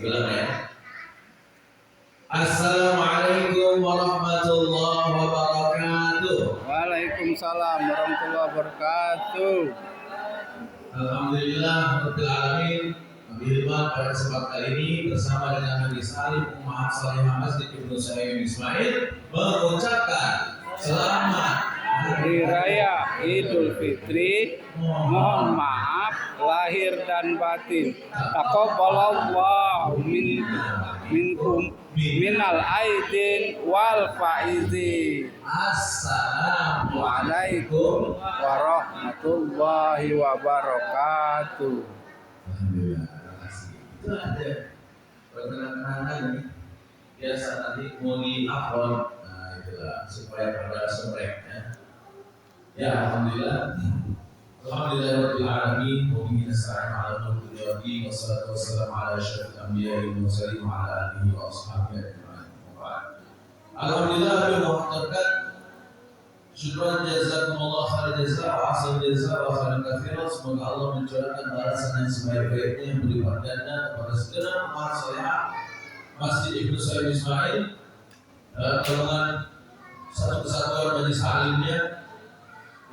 Bilang ya. Assalamualaikum warahmatullahi wabarakatuh. Waalaikumsalam warahmatullahi wabarakatuh. Alhamdulillah rabbil alamin. Alhamdulillah pada kesempatan kali ini bersama dengan Majelis Alim Ummahat Salihah Masjid Ibnu Sayyid Ismail mengucapkan selamat Hari Raya Idul Fitri. Mohon maaf lahir dan batin. Taqabbalallahu minkum minal aidin wal faizin. Assalamualaikum warahmatullahi wabarakatuh. Alhamdulillah, terima kasih. Itu ada perkenalan ini biasa nanti mau di-upload. Nah, itulah supaya pada sumbernya. Ya, alhamdulillah. Alhamdulillah rabbil alamin wa bihi nasta'inu 'ala umuri dunya wa din wassalatu wassalamu 'ala asyrafil anbiya'i wal mursalin wa 'ala alihi wa ashabihi ajma'in. Alhamdulillah bil muhtarat syukran jazakumullah khairan jazaa wa ahsan jazaa wa khairan katsiran. Semoga Allah mencurahkan balasan yang sebaik-baiknya yang berlipat ganda kepada segenap umat salihah Masjid Ibnu Sayyid Ismail dengan satu kesatuan majelis alimnya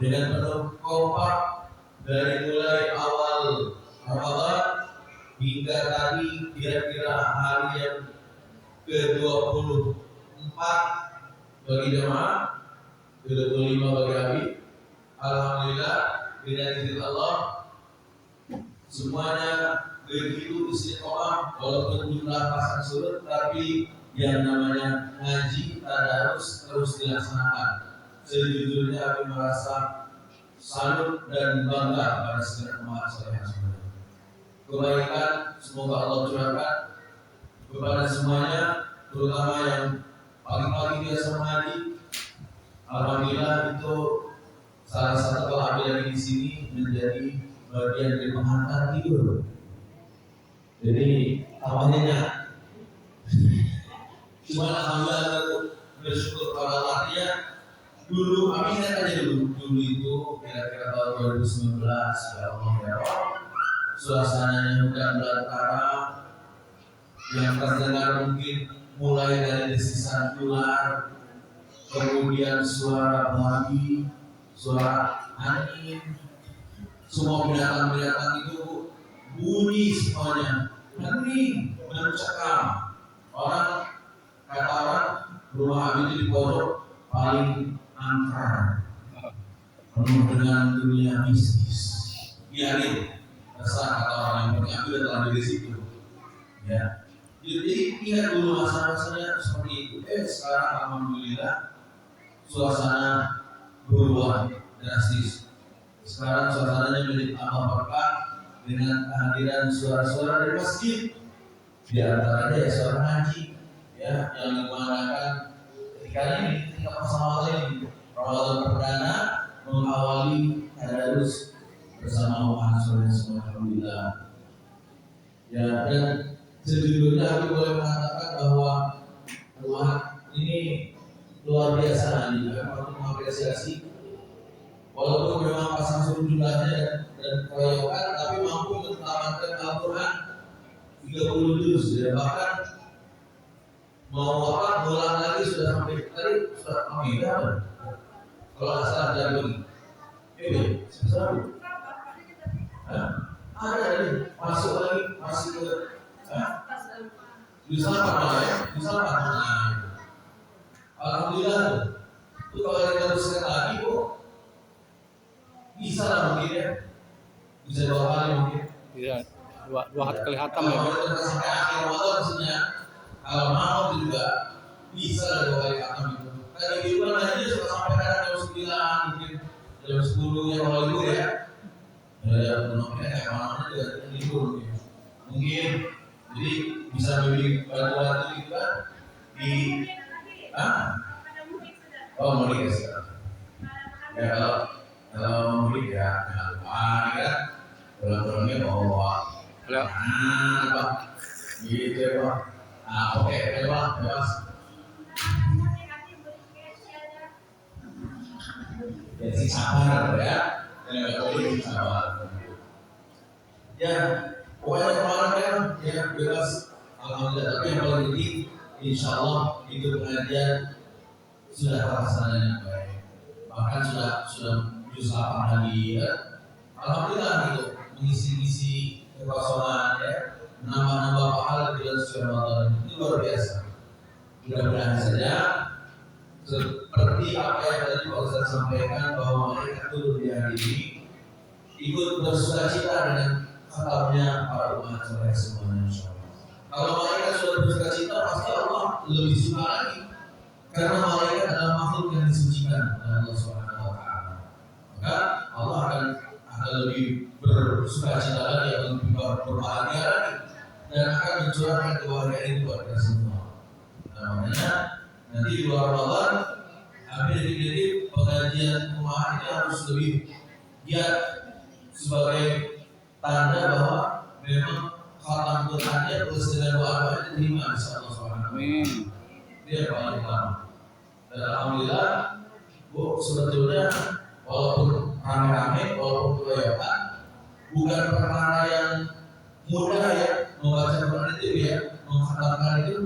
dengan penuh kompak dari mulai awal Ramadan hingga tadi kira-kira hari yang ke-24 bagi jemaah, ke-25 bagi Abi. Alhamdulillah dengan izin Allah semuanya begitu istiqomah walaupun jumlah pasang surut, tapi yang namanya ngaji tadarus terus dilaksanakan. Sejujurnya Abi merasa salut dan bangga pada segenap umat salihah semuanya. Kebaikan semoga Allah curahkan kepada semuanya, terutama yang pagi-pagi biasa mengaji. Alhamdulillah itu salah satu Abi yang di sini menjadi bagian dari pengantar tidur. Jadi awalnya cuma alhamdulillah bersyukur pada Allah. Dulu, kami ingat aja dulu itu kira-kira tahun 2019, ya Allah ya Allah. Suasananya hujan belantara, yang terdengar mungkin mulai dari desisan ular, kemudian suara babi, suara angin, semua binatang-binatang itu bunyi semuanya, hening, mencekam. Kata orang, rumah Abi itu di pojok paling angker, penuh dengan dunia bisnis. Biarin, terserah kata orang yang punya Abi udah terlanjur di situ. Ya, jadi ingat dulu masa-masanya seperti itu. Sekarang alhamdulillah suasana berubah drastis. Sekarang suasananya menjadi tambah berkah dengan kehadiran suara-suara dari masjid. Di antaranya ya suara ngaji, ya yang dimanakan ketika persamaan ini Ramadan perdana mengawali tadarus bersama umat salihah semua. Alhamdulillah. Ya, dan sejujurnya aku boleh mengatakan bahwa umat ini luar biasa nih, patut mengapresiasi. Walaupun memang pasang surut jumlahnya dan keroyokan, tapi mampu menyelamatkan Al-Quran 30 juz, ya bahkan mau ngulang lagi sudah sampai tadi sudah Hamidah. Kalau nggak salah dari ini sebesar ada nih masuk lagi masih ke bisa apa ya bisa apa. Alhamdulillah itu kalau kita teruskan lagi kok bisa lah mungkin ya, bisa 2 kali mungkin. Iya, dua kali hatam ya. Kalau kita sampai akhir Ramadan maksudnya. Kalau mau juga bisa ada 2 kali khatam itu. Tadi di bulan aja sudah sampai kadang jam 9, mungkin jam 10 yang mau libur ya. Ya, menurutnya kayak mana juga libur mungkin. Mungkin jadi bisa beli bantu-bantu gitu kan di oh mudik ya sekarang. Ya kalau mudik ya jangan lupa kan pulang-pulangnya bawa apa gitu ya Pak. Oke, bebas. Ya si sabar ya, nggak boleh sabar. Ya, pokoknya kemarin ya bebas Alhamdulillah. Tapi yang paling penting, insya Allah itu pengajian sudah terlaksana dengan baik. Bahkan sudah juz 8 lagi ya. Alhamdulillah gitu mengisi-isi kekosongan ya, menambah-nambah pahala di bulan suci Ramadan itu luar biasa. Mudah-mudahan saja seperti apa yang tadi Pak Ustaz sampaikan bahwa mereka turun di hari ini ikut bersukacita dengan khatamnya para umat soleh semuanya insyaallah. Kalau mereka sudah bersukacita pasti Allah lebih suka lagi karena mereka adalah makhluk yang disucikan oleh Allah Subhanahu wa taala. Maka Allah akan lebih bersukacita lagi, akan lebih berbahagia lagi dan akan mencurahkan kebahagiaan itu buat kita semua. Namanya nanti di luar Ramadan hampir di pengajian rumahan ini harus lebih giat sebagai tanda bahwa memang khatam Qurannya plus dengan doa diterima insyaallah subhanahu. Amin. Dia paling utama. Dan alhamdulillah Bu sebetulnya walaupun rame-rame, walaupun kebanyakan, bukan perkara yang mudah ya membaca Quran itu ya, mengkhatamkan itu.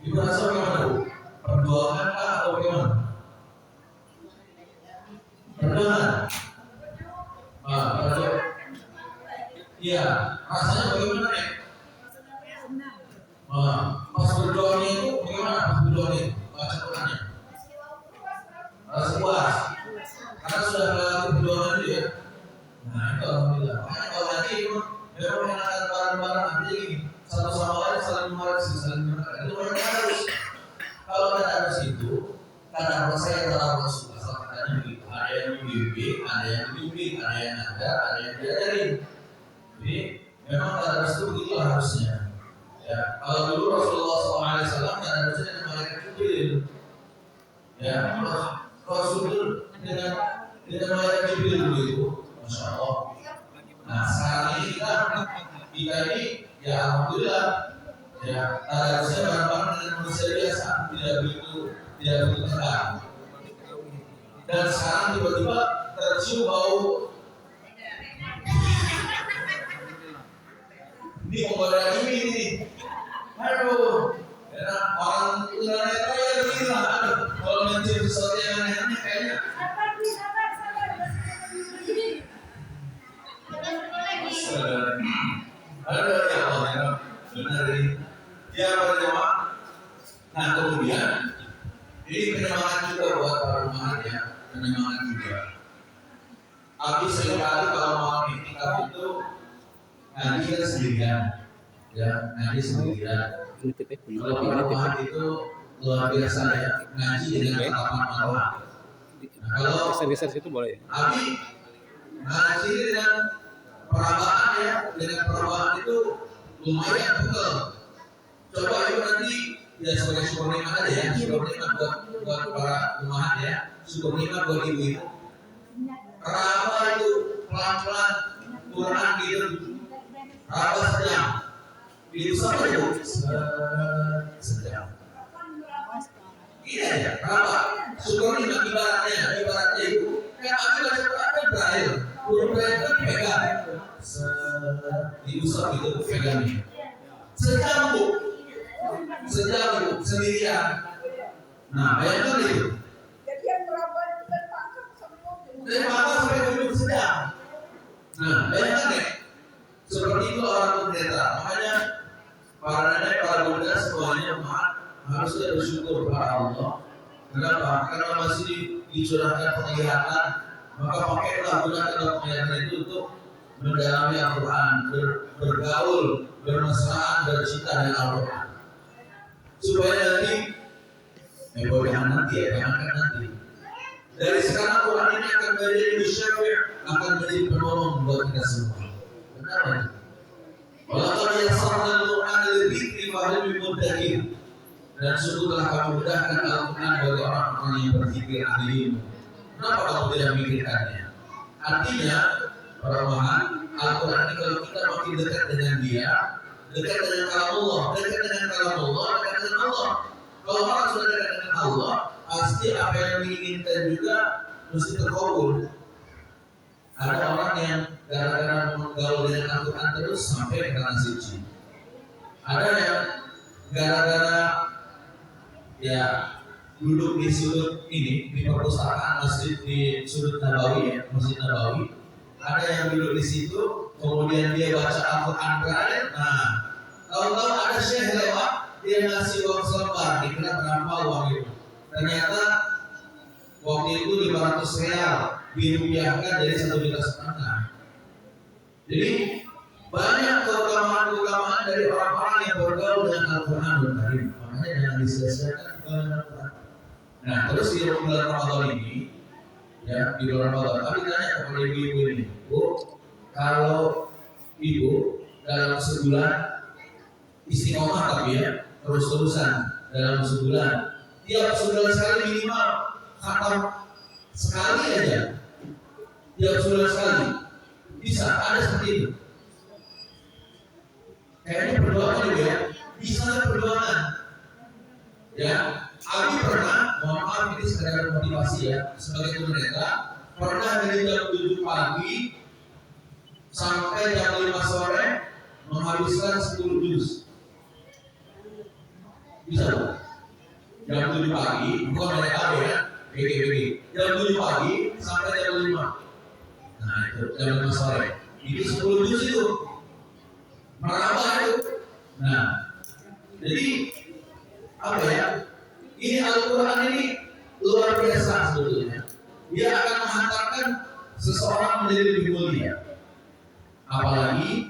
Ibu rasa bagaimana Bu? Perjuangan kah atau bagaimana? Perjuangan. Perjuangan. Iya, rasanya bagaimana ya? Pas berdoanya itu bagaimana? Pas berdoanya baca Qurannya? Rasa puas. Karena sudah melewati perjuangan itu ya. Nah itu alhamdulillah. Makanya kalau nanti memang mengenakan barang-barang nanti satu sama lain saling mengoreksi, saling mengenakan. Itu memang harus. Kalau tidak harus itu, karena saya terlalu suka asal katanya begitu. Ada yang membimbing, ada yang membimbing, ada yang ngajar, ada yang diajarin. Jadi memang harus itu begitu harusnya. Ya, kalau dulu Rasulullah SAW kan harusnya dengan malaikat Jibril. Ya, Rasul dengan malaikat Jibril begitu, masya Allah. Nah sekarang ini kita ini ya alhamdulillah ya harusnya barang-barang dengan manusia biasa tidak begitu tegang. Dan sekarang tiba-tiba tercium bau ini menggoda ini. Aduh, ya, orang tunanetra ya begini lah. Aduh, kalau mencium sesuatu yang aneh-aneh kayaknya. Aduh, ya Allah, ya benar ini. Ya para jemaah. Nah kemudian ini penyemangat juga buat para umat ya, penyemangat juga. Habis seringkali kalau mau iktikaf itu ngaji kan sendirian, ya ngaji sendirian. Kalau para umat itu luar biasa ya, ngaji dengan harapan Allah. Nah, kalau Geser-geser situ boleh. Abi ngaji dengan perabaan ya, dengan perabaan itu lumayan betul. Coba yuk nanti ya sebagai syukur nikmat aja ya, syukur nikmat buat para umat ya, syukur nikmat buat ibu-ibu. Peraba itu pelan-pelan Quran gitu, peraba sedang. Itu sama itu sedang. Ini aja, peraba. Syukur nikmat ibaratnya itu kayak aku baca Quran kan berakhir, huruf berakhir kan dipegang. Diusap gitu, pegangnya. Sejam bu, sendirian. Nah, bayangkan itu. Jadi yang berapa itu tertangkap semua. Dari mata sampai ujung sedang. Nah, bayangkan deh. Seperti itu orang pendeta. Makanya para nenek, para bunda semuanya harusnya bersyukur kepada Allah. Kenapa? Karena masih dicurahkan penglihatan, maka pakailah gunakan penglihatan itu untuk mendalami Al-Quran, bergaul, bermesraan, bercinta dengan Al-Quran. Supaya nanti, jangan nanti. Dari sekarang Quran ini akan menjadi syafi', akan menjadi penolong buat kita semua. Benar kan? Walaqad yassarna al-Qur'ana lidzikri fahal min muddakir. Dan sungguh telah kami mudahkan Al-Quran bagi orang-orang yang berzikir alim. Kenapa kamu tidak memikirkannya? Artinya, para umat, Al-Quran ini kalau kita makin dekat dengan dia, dekat dengan kalam Allah, dekat dengan Allah. Kalau orang sudah dekat dengan Allah, pasti apa yang diinginkan juga mesti terkabul. Ada orang yang gara-gara menggaul dengan Al-Quran terus sampai ke tanah suci. Ada yang gara-gara ya duduk di sudut ini di perpustakaan masjid di sudut Nabawi ya, Masjid Nabawi, ada yang duduk di situ, kemudian dia baca Al-Quran berakhir. Nah, tahu-tahu ada syekh lewat, dia ngasih uang selembar, dikira berapa uang itu? Ternyata waktu itu 500 real dirupiahkan jadi 1,5 juta. Jadi banyak keutamaan-keutamaan dari orang-orang yang bergaul dengan Al-Quran dan Karim. Makanya jangan disia-siakan dengan Al-Quran. Nah, terus di bulan Ramadan ini, ya di bulan Ramadan, kami tanya kepada ibu-ibu ini, Bu, kalau ibu dalam sebulan istiqomah tapi ya, terus-terusan dalam sebulan, tiap sebulan sekali minimal khatam sekali aja, tiap sebulan sekali, bisa ada seperti itu. Kayaknya perjuangan juga ya, bisa perjuangan. Ya, Abi pernah, mohon maaf ini sekedar motivasi ya, sebagai mereka pernah dari jam 7 pagi sampai jam 5 sore menghabiskan 10 juz. Bisa bu? Jam 7 pagi, bukan mereka ya, BG. Jam 7 pagi sampai jam 5. Nah itu jam 5 sore. Itu 10 juz itu. Merambah itu. Nah, jadi apa ya? Ini Al-Quran ini luar biasa sebetulnya. Dia akan menghantarkan seseorang menjadi lebih mulia. Apalagi